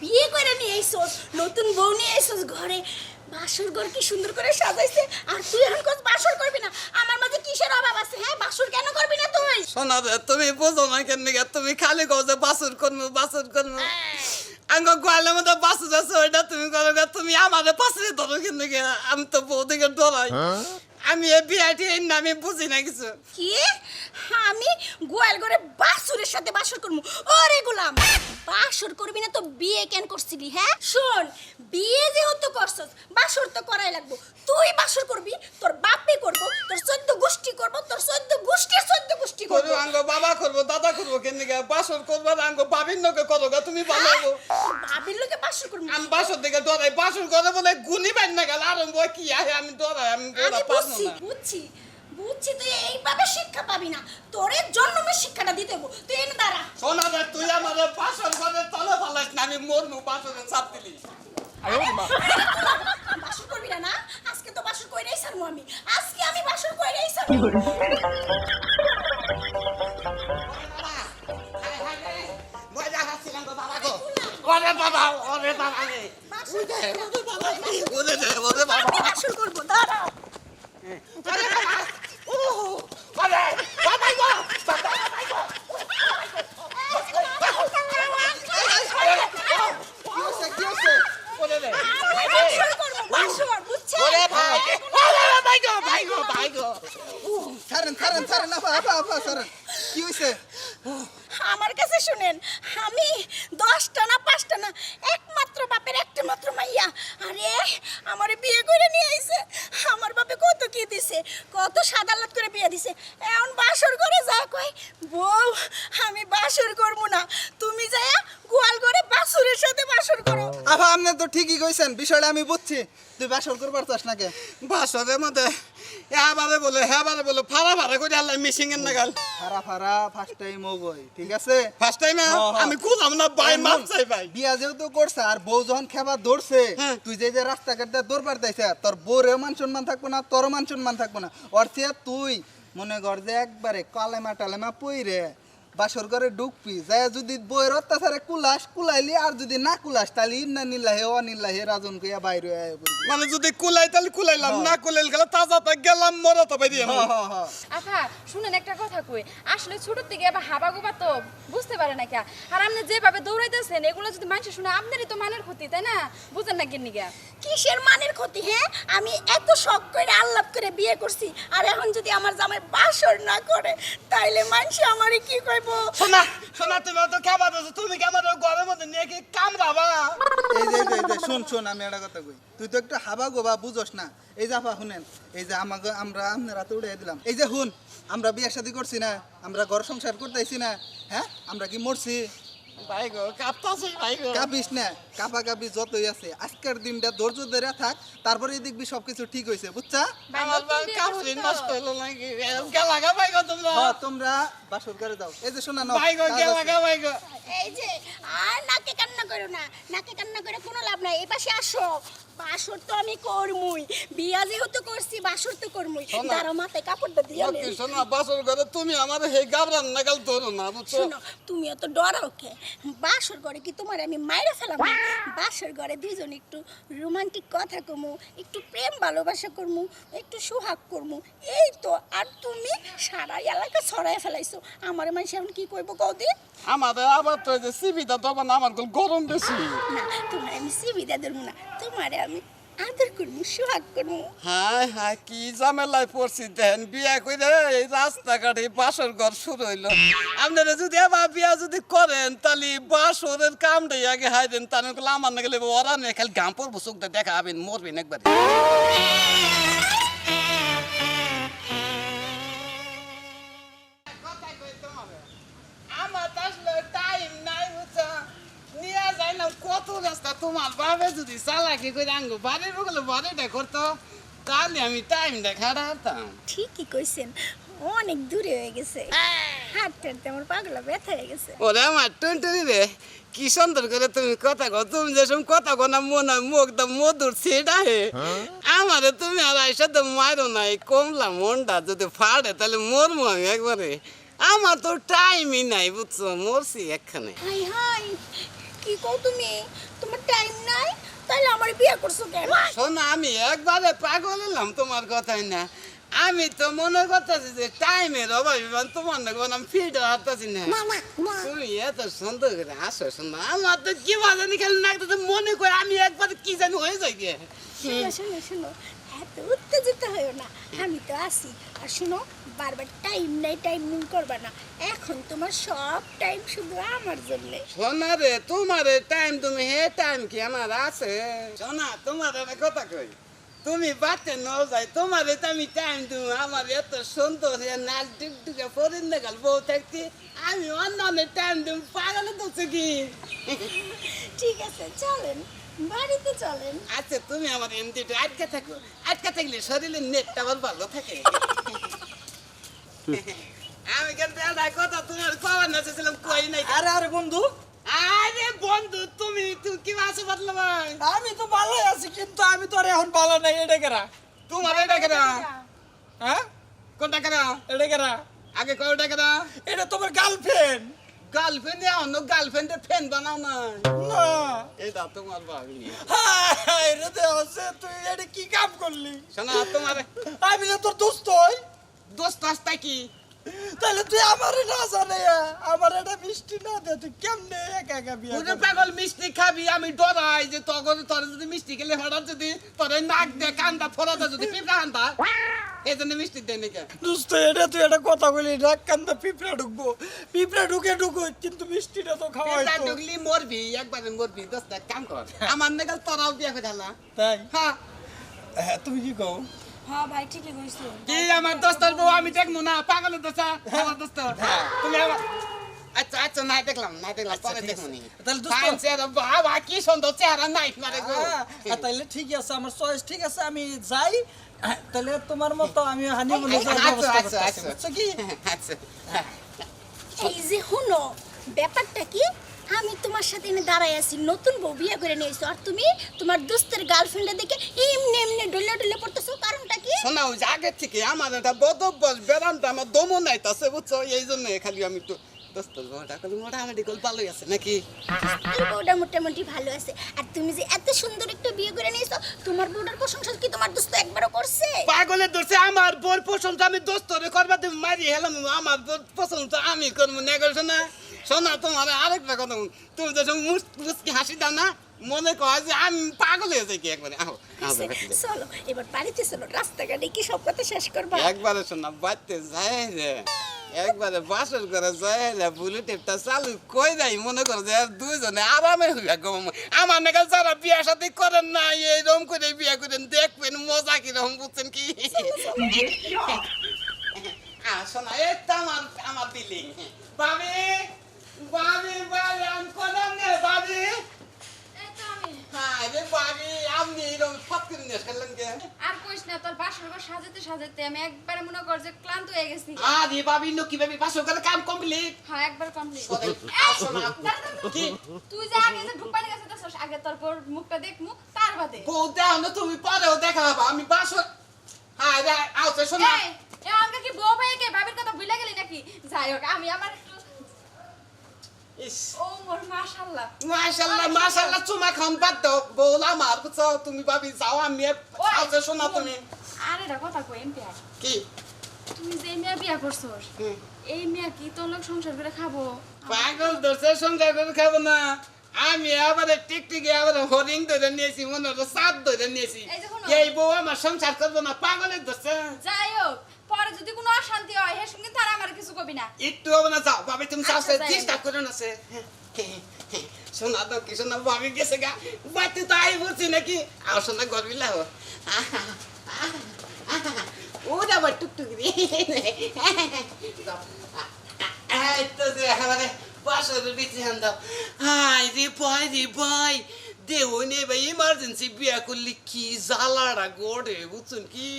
বিয়ে করে নিয়ে আইছস, নতুন বউ নিয়ে আইছস ঘরে, বাসর ঘর কি সুন্দর করে সাজাইছে, আর তুই এখন কস বাসর করবি না? আমার মাঝে কিসের অভাব আছে? হ্যাঁ, বাসর কেন করবি না তুই? শোনা রে, তুমি বোঝো না কেন? তুমি খালি কও যে বাসর করবো বাসর করবো। আঙ্গ গোয়ালের মধ্যে বাসর আছে, ওইটা তুমি করো। তুমি আমাদের পাশে ধরো কিন্তু, আমি তো বৌদিকে ডরাই। আমি এই বিয়াটি আমি বুঝি না কিছু। কি আমি গোয়াল ঘরে বাসুরের সাথে বাসর করবো? ওরে গোলাম, বাসর করবি না তো বিয়ে কেন করছিলি? হ্যাঁ শোন, বিয়ে যেহেতু করছস, বাসর তো করাই লাগবো। তুই বাসর করবি, তোর বাপে করবো, তোর 14 গোষ্ঠী করবো, তোর 14 গোষ্ঠীর 14 গোষ্ঠী করবো। আঙ্গ বাবা করবো, দাদা করবো, কেন বাসর করবো না? আঙ্গ বাবির লোকে করো গা, তুমি ভালো হবো। বাবির লোকে বাসর করবি? আমি বাসর দিকে ডরাই। বাসর করে বলে গুনি বান না গেল আরম্ভ কি আহে, আমি ডরাই। আমি বুঝছি বুঝছি বুঝছি, তুই এইভাবে শিক্ষা পাবি না, তোর জন্মের শিক্ষাটা দিতে হবো। তুই এনে দাঁড়া। শোনা রে, তুই আমাদের বাসর ঘরে তলে ফেলাস না, আমি মরনু বাসরে চাপ দিলি। বাসর করবি না? না, আজকে তো বাসর কইরাই ছাড়বো আমি। আজকে আমি বাসর কইরাই ছাড়বো। ওরে বাবা, ওরে বাবা রে, ওরে বাবা, বাসর করবো, দাঁড়া। ওরে বাবা, ওরে বাবা গো, বাবা গো। কি হচ্ছে? ওরে রে, বাসর করবো, বাসর, বুঝছিস? ওরে ভাই, ওরে ভাই গো, ভাই গো, ভাই গো। ছাড়েন ছাড়েন ছাড়েন, আপা আপা আপা ছাড়েন। কি হয়েছে? আমার কাছে শুনেন, আমি 10টা না 5টা না, একমাত্র বাপের একটা মাত্র মাইয়া। আরে আমারে বিয়ে করে নিয়ে আইছে, আমার বাপে কত কি দিছে, কত সাদালত করে বিয়ে দিছে। এখন বাসর করে যা কই, বউ আমি বাসর করব না, তুমি যায়া গোয়াল ঘরে বাসুরের সাথে বাসর করো। আপা আপনি তো ঠিকই কইছেন, বিষয়টা আমি বুঝছি। তুই বাসর করবার চাস নাকি? বাসরের মধ্যে এবারে বলে হেবারে বলে ফাড়া ফাড়া করে আল্লাহ মিশিং এর নাগাল। ফারা ফারা ফার্স্ট টাইম ওগই, ঠিক আছে? ফার্স্ট টাইমে আমি কুলাম না ভাই, মাপ চাই ভাই। বিয়া যেহেতু করছে আর বউ যখন খেবা ধরছে, তুই যে যে রাস্তাঘাট দিয়ে দৌড়বার দিয়েছে, তোর বউরেও মান সম্মান থাকবো না, তোরও মান সম্মান থাকবো না। অর্থে তুই মনে কর যে একবারে কালেমা টালেমা পইরে বাসর ঘরে ঢুকবি, যায় যদি বইয়ের অত্যাচারে কুলাইলি, আর যদি না কুলাস তাহলে ইন্না নিল্লাহে অনিল্লাহে রাজন কইয়া বাইরে আয় বলবি। মানে যদি কুলাই তাহলে কুলাইলাম, না কুলাইল গেল তাজা তাক গেলাম, মরা তো ভাই দিয়ে। আফা শুনেন একটা কথা কই, আসলে ছোট থেকে আবার হাবা গোবা তো বুঝতে পারে না কে। আর আপনি যেভাবে দৌড়াইতেছেন, এগুলো যদি মানুষ শুনে আপনারই তো মানের ক্ষতি, তাই না? বুঝেন না কেন নিগা? কিসের মানের ক্ষতি? হ্যাঁ, আমি এত শখ করে আল্লাহ করে বিয়ে করছি, আর এখন যদি আমার জামাই বাসর না করে, তাইলে মানুষ আমারে কি কইব? শোনা শোনা, তুমি তো খাবার দাও, তুমি কি আমার ঘরের মধ্যে নিয়ে কি কামড়াবা? এই যে শোন শোন, আমি একটা কথা কই, তুই তো একটু হাবা গোবা বুঝোস না। এই যে আপা শুনেন, এই যে আমাকে আমরা আপনার রাতে উড়ে দিলাম, এই যে হুন, আমরা বিয়ে শাদী করছি না, আমরা ঘর সংসার করতেছি না, হ্যাঁ আমরা কি মরছি? ভাই গো কাঁপতাছে ভাই গো। কাঁপিস না, কাঁপা কাঁপি যতই আছে, আজকের দিনটা ধৈর্য ধরে থাক, তারপরে দেখবি সবকিছু ঠিক হয়েছে, বুঝছা? আমার কাপড় নষ্ট হলো নাকি? গেলাগা ভাই গো তোমরা। হ্যাঁ তোমরা বাসর করে দাও। এই যে শোনা নাও, ভাই গো গেলাগা ভাই গো। এই যে আর নাকে কান্না করো না, নাকে কান্না করে কোনো লাভ নাই। এই পাশে আসো, বাসর তো আমি করমুই, বিয়া যেহেতু করছি বাসর তো করমুই। দাঁড়াও, মাথায় কাপড়টা দিয়ে নে। শোনা, বাসর ঘরে তুমি আমার হে গাবরান নাগাল ধরো না, বুঝছো? শোনো, তুমি এত ডরাও কে? বাসর ঘরে কি তোমার আমি মাইরা ফেলাম? বাসর ঘরে দুইজন একটু রোমান্টিক কথা কমু, একটু প্রেম ভালোবাসা করমু, একটু সোহাগ করমু, এই তো। আর তুমি সারা এলাকা ছড়াই ফেলাইছো, আমার মানুষ এখন কি কইব কওদি? আমাদের আবার তো যে সিবিটা তখন আমার গরম বেশি। না, তোমার আমি সুবিধা দেবো না, তোমারে আমি আদর করবো, সোহাগ করবো। হায় হায়, কি ঝামেলায় পড়ছি দেন। বিয়া করে এই রাস্তাঘাটে বাসর ঘর শুরু হইলো। আপনারা যদি আবার বিয়া যদি করেন, তাহলে বাসরের কামটাই আগে হাই দেন, তাহলে আমার না গেলে ওরা নেই, খালি গাম পড়বো, চোখটা দেখা হবেন, মরবেন একবার। কত রাস্তা তোমার বাবে যদি চালাকি করে আঙ্গো বাড়ির ওগুলো বাড়িটা করতো, তাহলে আমি টাইমটা খারাপতাম। ঠিকই কইছেন, অনেক দূরে হয়ে গেছে। হাঁটতে হাঁটতে আমার পাগলা ব্যথা হয়ে গেছে। ওরে আমার টুনটুনি রে, কি সুন্দর করে তুমি কথা কও। তুমি যেসব কথা কো না মনে হয় মুখ দম মধুর সেটা হে। আমারে তুমি আর আইসা তো মারো নাই, কমলা মনটা যদি ফাড়ে তাহলে মরবো আমি একবারে। আমার তো টাইমই নাই বুঝছো, মরছি একখানে। হাই হাই, কি কও তুমি? তোমার টাইম নাই? তাহলে আমার বিয়ে করছো কেন? শোনো, আমি একবারে পাগল হলাম তোমার কথাই না। আমি তো মনে করতেছি যে টাইমের অভাবে তোমার না আমি ফিল্টার হাঁটতেছি না। তুমি এত সুন্দর করে আসো, শোনো আমার তো কি বাজানি খেলে না মনে করে আমি একবার কি জানি হয়ে যাই গে। শোনো শোনো শোনো, এত উত্তেজিত হইও না, আমি তো আছি। আর শোনো, বারবার টাইম নাই টাইম নুন করবা না। এখন তোমার সব টাইম শুধু আমার জন্য। শোনা রে, তোমার টাইম তুমি হে টাইম কি আমার আছে? শোনা, তোমার একটা কথা কই, তুমি বাচ্চা ন যাই তোমার আমি টাইম দেবো। আমার এত সুন্দর নাচ ডুকডুকে ফরিন দেখাল বউ থাকতে আমি অন্য টাইম দেবো। পাগল তো কি? ঠিক আছে, চলেন বাড়িতে চলেন। আচ্ছা, তুমি আমার এমনি আটকে থাকো, আটকে থাকলে শরীরের নেটটা আমার ভালো থাকে। আমি কিন্তু একটা কথা তোমার পাওয়ার নেচেছিলাম, কই নাই। আরে আরে বন্ধু, আরে বন্ধু, তুমি কি আছো বদলা ভাই? আমি তো ভালোই আছি, কিন্তু আমি তো আর এখন ভালো নাই। এটা কেরা? তোমার এটা কেনা? হ্যাঁ, কোনটা কেনা? এটা কেরা? আগে কয়টা কেনা? এটা তোমার গার্লফ্রেন্ড? গার্লফ্রেন্ড অন্য গার্লফ্রেন্ডের ফ্যান বানাও না। না, এটা তোমার ভাবি। হায় রে দেওয়াছে, তুই এটা কি কাম করলি? শোনা, তোমার আমি না তোর দোস্ত হই, দোস্ত আসতা কি? তাহলে তুই আমার না জানে, আমার এটা মিষ্টি না দে, তুই কেমনে একা একা বিয়ে ওরে করবি? পাগল, মিষ্টি খাবি? আমি ডরাই যে তখন তোর যদি মিষ্টি খেলে হঠাৎ যদি তোর নাক দিয়ে কান্দা ফোড়াতে যদি পিঁপড়া আনতা, এই জন্য মিষ্টি দেয় নাকি? দোস্ত, এটা তুই একটা কথা বলি, নাক কান্দা পিঁপড়া ঢুকবো, পিঁপড়া ঢুকে ঢুকো, কিন্তু মিষ্টিটা তো খাওয়াই পিঁপড়া তো। ঢুকলি মরবি, একবারে মরবি। দোস্ত এক কাম কর, আমার নাগাল তোরাও বিয়ে করে ঢালা। তাই? হ্যাঁ, হ্যাঁ, তুমি কি কও? হ্যাঁ ভাই, ঠিকই কইছো। কি আমার দোস্তের বউ আমি দেখবো না? পাগলের দোস্ত আমার দোস্ত। তুমি আমার আচ্ছা আচ্ছা, নাই দেখলাম পরে দেখবো নি। তাহলে দোস্ত, বাবা কি সুন্দর চেহারা, নাইট মারে গো। তাহলে ঠিক আছে, আমার চয়েস ঠিক আছে, আমি যাই। তাহলে তোমার মতো আমি হানিমুনে আচ্ছা, যাওয়ার আচ্ছা, ব্যবস্থা আচ্ছা, করতেছি, আচ্ছা। বুঝছো কি? আচ্ছা, এই যে হুনো, ব্যাপারটা কি? আমি তোমার সাথে এনে দাঁড়াই আছি, নতুন বউ বিয়ে করে নিয়েছো, আর তুমি তোমার দোস্তের গার্লফ্রেন্ডে দেখে এমনি এমনি ডলে ডলে পড়তেছো। কারণটা কি? শোনা, ওই যে আগের থেকে আমার একটা বদভ্যাস বেড়ানটা আমার দমও নাই তাছে, বুঝছো? এই জন্য খালি আমি একটু দোস্তের বউটা খালি মোটামুটি গোল ভালোই আছে নাকি? এই বউটা মোটামুটি ভালো আছে। আর তুমি যে এত সুন্দর একটা বিয়ে করে নিয়েছো, তোমার বউটার প্রশংসা কি তোমার দোস্ত একবারও করছে? পাগলের ধরছে আমার বোর পছন্দ আমি দোস্তরে করবা, তুমি মারি হেলাম। আমার বোর পছন্দ আমি করবো না, করছো না? শোনা, তোমার আরেকটা কথা, তুমি তো মুস্কি হাসি দাও না, মনে কয় যে আমি পাগল হয়ে যাই কি একবারে। আহো চলো এবার বাড়িতে চলো, রাস্তাঘাটে কি সব কথা শেষ করবা? একবারে শোনা, বাড়তে যায় রে, একবারে বাসর করে যায় রে, বুলেটেরটা চালু কই যাই মনে করো যে দুইজনে আরামে হইয়া গো। আমার নাকি যারা বিয়া সাথে করেন না, এইরকম করে বিয়া করেন, দেখবেন মজা কিরকম, বুঝছেন কি? শোনা, এই তো আমার বিল্ডিং। ভাবি ভাবি ভাবি, আমি কলাম না ভাবি। এই তো আমি। হ্যাঁ রে ভাবি, আপনি এরকম ফট করে নিয়ে আসলেন কে? আর কইস না, তোর বাসর ঘর সাজাতে সাজাতে আমি একবারে মনে কর যে ক্লান্ত হয়ে গেছি। আরে ভাবি, নকি ভাবি বাসর করে কাম কমপ্লিট। হ্যাঁ, একবার কমপ্লিট। শোনা, কি তুই যে আগে যে ঢুকবানি গেছে তো আগে তোর পর মুখটা দেখ, মুখ তার বাদে। বউ দেও না, তুমি পরেও দেখা হবে। আমি বাসর হ্যাঁ রে আউছে। শোনা, এই এ আমাকে কি বউ ভাইকে ভাবির কথা ভুলে গেলি নাকি? যাই হোক, আমি আমার একটু ইস ও মোর মাশাআল্লাহ। মাশাআল্লাহ মাশাআল্লাহ, চুমা খান বাদ দাও। বউলা আমার বুঝছো, তুমি ভাবি যাও, আমি আউছে। শোনা তুমি আরে এটা কথা কই এমপি, কি তুই যে মেয়ে বিয়া করছস, এই মেয়ে কি তোর লোক সংসার করে খাবো? পাগল ধরছে, সংসার করে খাবো না? আমি আবার টিকটিকে আবার হরিং ধরে নিয়েছি, মনে হলো সাত ধরে নিয়েছি। এই যে শোনো। এই বউ আমার সংসার করবো না, পাগলের ধরছে। যাই হোক, পরে যদি কোনো অশান্তি হয় হে সঙ্গে তারা আমার কিছু কবি না। একটু হবে না, যাও ভাবি, তুমি আচ্ছা, চাষে যাই ডিস্টার্ব করে না সে। শোনা তো কি, শোনা ভাবি গেছে গা, বাড়তে তো আই বলছি নাকি? আর শোনা গরবি লাও, ওটা আবার টুকটুক রে। এই তো যে একেবারে বাসর বিচি হান দাও। হাই রে ভাই, দেহ নেই ভাই, ইমার্জেন্সি বিয়া করলি কি জ্বালাটা গড়ে, বুঝছেন কি?